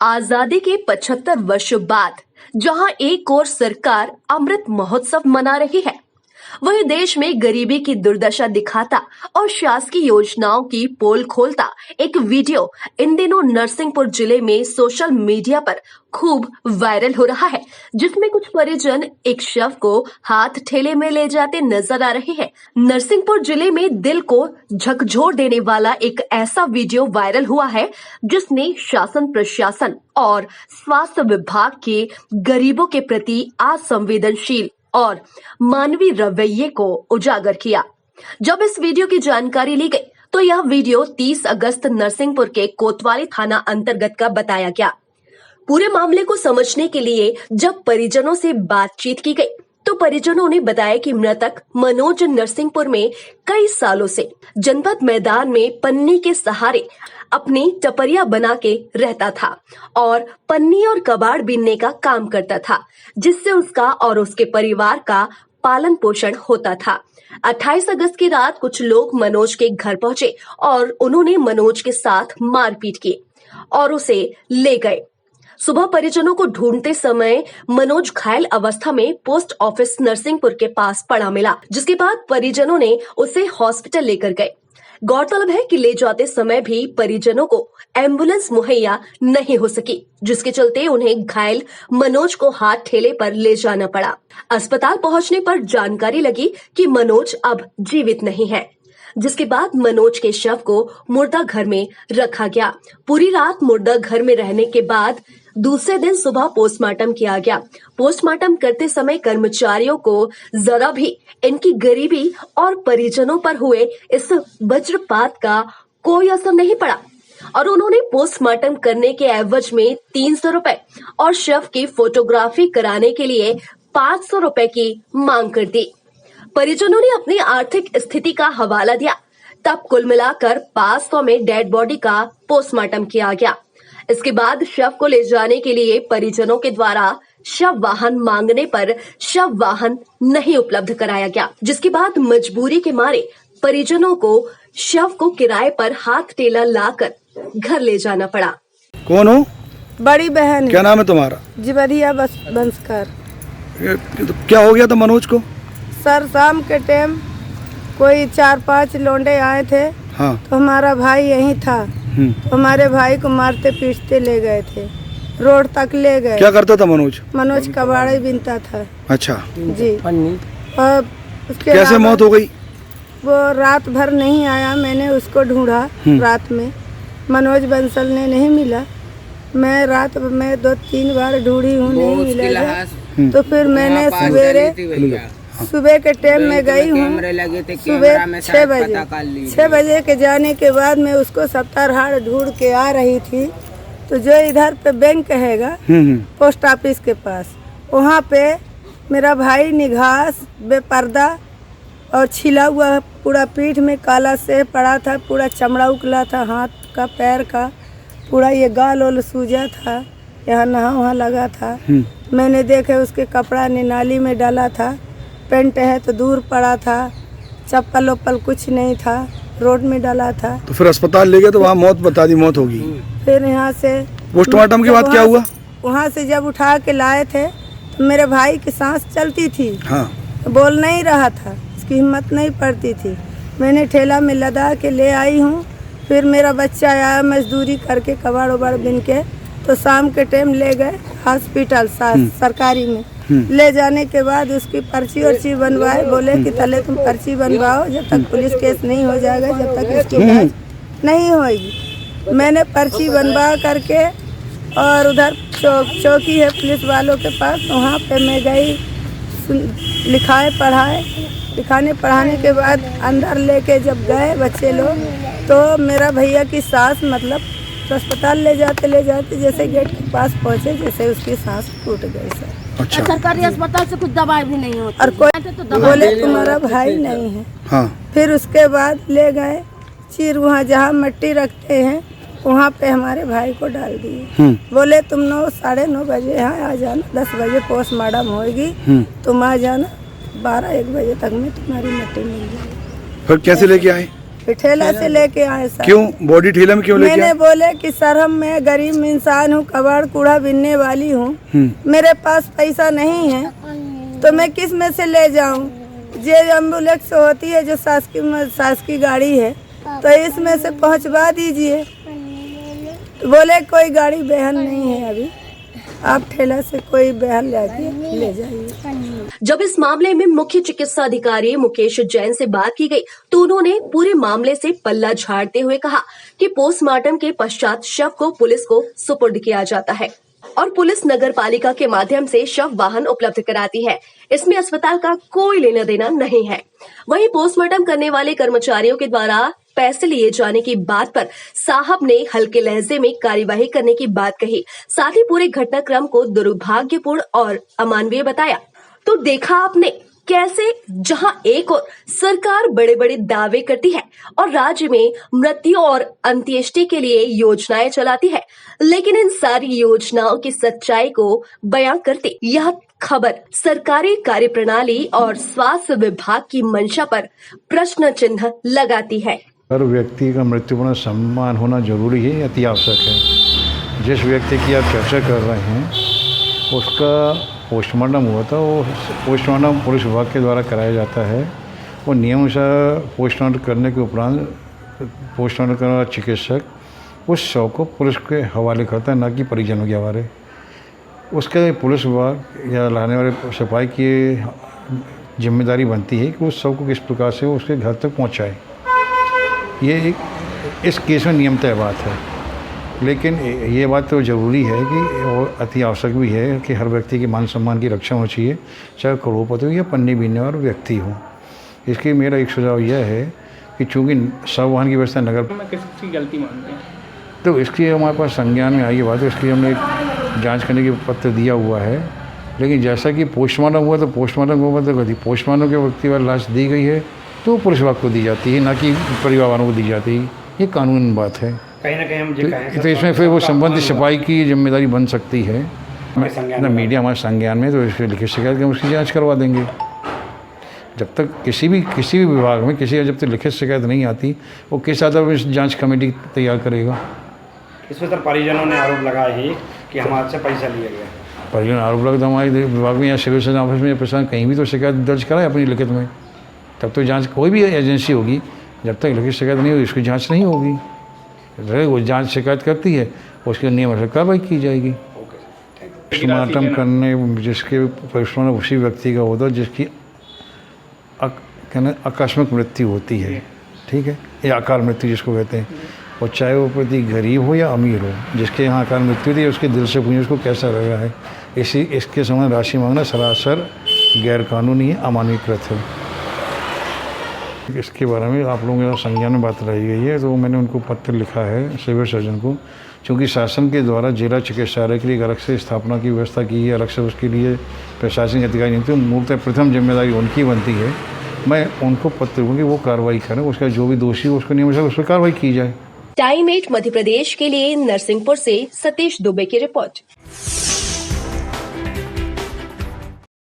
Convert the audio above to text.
आजादी के 75 वर्षों बाद जहां एक और सरकार अमृत महोत्सव मना रही है, वहीं देश में गरीबी की दुर्दशा दिखाता और शासकीय योजनाओं की पोल खोलता एक वीडियो इन दिनों नरसिंहपुर जिले में सोशल मीडिया पर खूब वायरल हो रहा है, जिसमें कुछ परिजन एक शव को हाथ ठेले में ले जाते नजर आ रहे हैं। नरसिंहपुर जिले में दिल को झकझोर देने वाला एक ऐसा वीडियो वायरल हुआ है जिसने शासन प्रशासन और स्वास्थ्य विभाग के गरीबों के प्रति असंवेदनशील और मानवीय रवैये को उजागर किया। जब इस वीडियो की जानकारी ली गई तो यह वीडियो 30 अगस्त नरसिंहपुर के कोतवाली थाना अंतर्गत का बताया गया। पूरे मामले को समझने के लिए जब परिजनों से बातचीत की गई तो परिजनों ने बताया कि मृतक मनोज नरसिंहपुर में कई सालों से जनपद मैदान में पन्नी के सहारे अपनी टपरिया बना के रहता था और पन्नी और कबाड़ बीनने का काम करता था, जिससे उसका और उसके परिवार का पालन पोषण होता था। 28 अगस्त की रात कुछ लोग मनोज के घर पहुंचे और उन्होंने मनोज के साथ मारपीट की और उसे ले गए। सुबह परिजनों को ढूंढते समय मनोज घायल अवस्था में पोस्ट ऑफिस नरसिंहपुर के पास पड़ा मिला, जिसके बाद परिजनों ने उसे हॉस्पिटल लेकर गए। गौरतलब है कि ले जाते समय भी परिजनों को एम्बुलेंस मुहैया नहीं हो सकी, जिसके चलते उन्हें घायल मनोज को हाथ ठेले पर ले जाना पड़ा। अस्पताल पहुंचने पर जानकारी लगी कि मनोज अब जीवित नहीं है, जिसके बाद मनोज के शव को मुर्दा घर में रखा गया। पूरी रात मुर्दा घर में रहने के बाद दूसरे दिन सुबह पोस्टमार्टम किया गया। पोस्टमार्टम करते समय कर्मचारियों को जरा भी इनकी गरीबी और परिजनों पर हुए इस वज्रपात का कोई असर नहीं पड़ा और उन्होंने पोस्टमार्टम करने के एवज में 300 रुपए और शव की फोटोग्राफी कराने के लिए 500 रुपए की मांग कर दी। परिजनों ने अपनी आर्थिक स्थिति का हवाला दिया, तब कुल मिलाकर 500 में डेड बॉडी का पोस्टमार्टम किया गया। इसके बाद शव को ले जाने के लिए परिजनों के द्वारा शव वाहन मांगने पर शव वाहन नहीं उपलब्ध कराया गया, जिसके बाद मजबूरी के मारे परिजनों को शव को किराए पर हाथ टेला लाकर घर ले जाना पड़ा। कौन हो? बड़ी बहन। क्या नाम है तुम्हारा? जिबरिया बंसकर। तो क्या हो गया था मनोज को? सर शाम के टाइम कोई 4-5 लौंडे आए थे। हाँ। तो हमारा भाई यहीं था, तो हमारे भाई को मारते पीटते ले गए थे, रोड तक ले गए। क्या करता था मनोज? मनोज कबाड़ी बीनता था। अच्छा जी। और उसके कैसे मौत हो गई? वो रात भर नहीं आया, मैंने उसको ढूंढा रात में, मनोज बंसल ने नहीं मिला। मैं रात में 2-3 बार ढूंढी हूँ, नहीं मिला। तो फिर मैंने सुबह के टाइम में गई हूँ, सुबह 6 बजे के जाने के बाद मैं उसको सप्ताहार ढूंढ के आ रही थी। तो जो इधर पे बैंक हैगा पोस्ट ऑफिस के पास, वहाँ पे मेरा भाई निघास बेपर्दा और छिला हुआ पूरा पीठ में काला से पड़ा था, पूरा चमड़ा उकला था, हाथ का पैर का पूरा ये गाल ओल सूजा था, यहाँ नहा वहाँ लगा था। मैंने देखे उसके कपड़ा ने नाली में डाला था, पेंट है तो दूर पड़ा था, चप्पल वप्पल कुछ नहीं था, रोड में डाला था। तो फिर अस्पताल ले गए तो वहाँ मौत बता दी, मौत होगी। फिर यहाँ से पोस्टमार्टम के बाद क्या हुआ? वहाँ से जब उठा के लाए थे तो मेरे भाई की सांस चलती थी। हाँ। बोल नहीं रहा था, इसकी हिम्मत नहीं पड़ती थी। मैंने ठेला में लदा के ले आई हूँ। फिर मेरा बच्चा आया मजदूरी करके कबाड़ उबाड़ बिन के, तो शाम के टाइम ले गए हॉस्पिटल सरकारी में। ले जाने के बाद उसकी पर्ची वर्ची बनवाए, बोले कि पहले तुम पर्ची बनवाओ, जब तक पुलिस केस नहीं हो जाएगा, जब तक इसकी इलाज नहीं होगी। मैंने पर्ची बनवा करके और उधर चौकी है पुलिस वालों के पास, वहाँ पे मैं गई, लिखाने पढ़ाने के बाद अंदर लेके जब गए बच्चे लोग, तो मेरा भैया की सांस मतलब तो अस्पताल ले जाते जैसे गेट के पास पहुँचे, जैसे उसकी सांस टूट गई सर। अच्छा। सरकारी अस्पताल से कुछ दवाई भी नहीं होती और कोई बोले तुम्हारा भाई नहीं है। हाँ। फिर उसके बाद ले गए चीर, वहाँ जहाँ मिट्टी रखते हैं वहाँ पे हमारे भाई को डाल दिए। बोले तुम 9-9:30 बजे यहाँ आ जाना, 10 बजे पोस्टमार्टम होगी, तुम आ जाना, 12-1 बजे तक में तुम्हारी मिट्टी मिल जाएगी। फिर कैसे लेके आए? फिर ठेला से लेके आए सर। क्यों बॉडी ठेला में क्यों लेके मैंने आए? बोले कि सर मैं गरीब इंसान हूँ, कबाड़ कूड़ा बिनने वाली हूँ, मेरे पास पैसा नहीं है तो मैं किस में से ले जाऊँ। ये एम्बुलेंस होती है जो सास की गाड़ी है तो इसमें से पहुँचवा दीजिए। तो बोले कोई गाड़ी बहन नहीं है अभी, आप ठेला से कोई बहन ले जाइए। जब इस मामले में मुख्य चिकित्सा अधिकारी मुकेश जैन से बात की गई तो उन्होंने पूरे मामले से पल्ला झाड़ते हुए कहा कि पोस्टमार्टम के पश्चात शव को पुलिस को सुपुर्द किया जाता है और पुलिस नगर पालिका के माध्यम से शव वाहन उपलब्ध कराती है। इसमें अस्पताल का कोई लेना देना नहीं है। वहीं पोस्टमार्टम करने वाले कर्मचारियों के द्वारा पैसे लिए जाने की बात पर साहब ने हल्के लहजे में कार्यवाही करने की बात कही। साथ ही पूरे घटनाक्रम को दुर्भाग्यपूर्ण और अमानवीय बताया। तो देखा आपने कैसे जहां एक और सरकार बड़े बड़े दावे करती है और राज्य में मृत्यु और अंत्येष्टि के लिए योजनाएं चलाती है, लेकिन इन सारी योजनाओं की सच्चाई को बयां करती यह खबर सरकारी कार्यप्रणाली और स्वास्थ्य विभाग की मंशा पर प्रश्न चिन्ह लगाती है। हर व्यक्ति का मृत्युपूर्ण सम्मान होना जरूरी है, अति आवश्यक है। जिस व्यक्ति की आप चर्चा कर रहे हैं उसका पोस्टमार्टम हुआ था, वो पोस्टमार्टम पुलिस विभाग के द्वारा कराया जाता है। वो नियमानुसार पोस्टमार्टम करने के उपरांत पोस्टमार्टम करने वाला चिकित्सक उस शव को पुलिस के हवाले करता है, न कि परिजनों के हवाले। उसके पुलिस विभाग या लाने वाले सिपाही की जिम्मेदारी बनती है कि उस शव को किस प्रकार से वो उसके घर तक पहुँचाए। ये एक इस केस में नियम तय बात है, लेकिन ये बात तो ज़रूरी है कि और अति आवश्यक भी है कि हर व्यक्ति के मान सम्मान की रक्षा होनी चाहिए, चाहे करोड़पति हो या पन्नी बीनने वाला व्यक्ति हो। इसके मेरा एक सुझाव यह है कि चूँकि शव वाहन की व्यवस्था नगर में किसकी गलती मानते हैं तो इसकी हमारे पास संज्ञान में आई बात है, इसलिए हमने एक जाँच करने की पत्र दिया हुआ है। लेकिन जैसा कि पोस्टमार्टम हुआ तो पोस्टमार्टम को मतलब पोस्टमार्टम के व्यक्ति वाली लाश दी गई है तो पुलिस विभाग को दी जाती है, ना कि परिवार वालों को दी जाती है। ये कानून बात है। कहीं ना कहीं हम तो इसमें फिर वो संबंधित सिपाही की जिम्मेदारी बन सकती है। ना मीडिया हमारे संज्ञान में तो इसके लिखित शिकायत के उसकी जांच करवा देंगे। जब तक किसी भी विभाग में जब तक लिखित शिकायत नहीं आती वो किस आधार पर जाँच कमेटी तैयार करेगा। इसमें सर परिजनों ने आरोप लगाया है कि हमारे से पैसा लिया गया। परिजन आरोप लगा तो हमारे विभाग में या सिविल सर्जन ऑफिस में या प्रशासन कहीं भी तो शिकायत दर्ज कराए अपनी लिखित में, तब तो जांच कोई भी एजेंसी होगी जब तक लिखित शिकायत नहीं होगी उसकी जांच नहीं होगी। वो जांच शिकायत करती है उसके नियम अनुसार कार्रवाई की जाएगी। पोस्टमार्टम करने जिसके पोस्टमार्टम उसी व्यक्ति का होता है जिसकी आकस्मिक मृत्यु होती है, ठीक है, या अकाल मृत्यु जिसको कहते हैं। और चाहे वो प्रति गरीब हो या अमीर हो, जिसके यहाँ अकाल मृत्यु थी उसके दिल से पूछे उसको कैसा लग रहा है। इसके समय राशि मांगना सरासर गैरकानूनी है, अमानवीकृत है। इसके बारे में आप लोगों के संज्ञान में बात लाई गई है तो मैंने उनको पत्र लिखा है सिविल सर्जन को, क्योंकि शासन के द्वारा जिला चिकित्सालय के लिए अलग से स्थापना की व्यवस्था की है, अलग से उसके लिए प्रशासनिक अधिकारी नहीं थे। मूलतः प्रथम जिम्मेदारी उनकी बनती है। मैं उनको पत्र दूँगी वो कार्रवाई करें, उसका जो भी दोषी हो उसको नियम से उस पर कार्रवाई की जाए। टाइम 8 मध्य प्रदेश के लिए नरसिंहपुर से सतीश दुबे की रिपोर्ट।